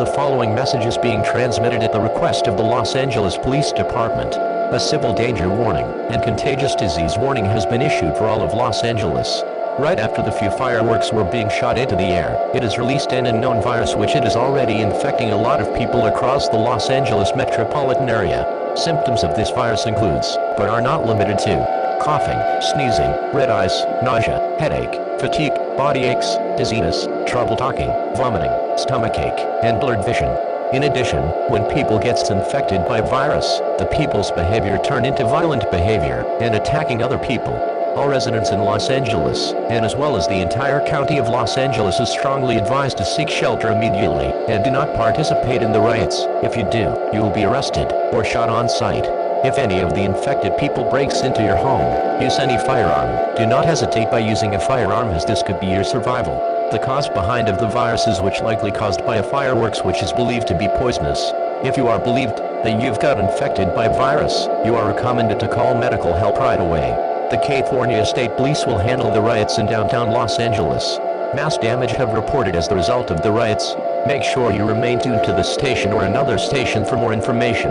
The following message is being transmitted at the request of the Los Angeles Police Department. A civil danger warning and contagious disease warning has been issued for all of Los Angeles. Right after the few fireworks were being shot into the air, it has released an unknown virus which it is already infecting a lot of people across the Los Angeles metropolitan area. Symptoms of this virus includes, but are not limited to, coughing, sneezing, red eyes, nausea, headache, fatigue, body aches, dizziness, trouble talking, vomiting, stomachache, and blurred vision. In addition, when people gets infected by virus, the people's behavior turn into violent behavior and attacking other people. All residents in Los Angeles, and as well as the entire county of Los Angeles, is strongly advised to seek shelter immediately and do not participate in the riots. If you do, you will be arrested or shot on sight. If any of the infected people breaks into your home, use any firearm. Do not hesitate by using a firearm, as this could be your survival. The cause behind of the virus is which likely caused by a fireworks which is believed to be poisonous. If you are believed that you've got infected by virus, you are recommended to call medical help right away. The California State Police will handle the riots in downtown Los Angeles. Mass damage have reported as the result of the riots. Make sure you remain tuned to the station or another station for more information.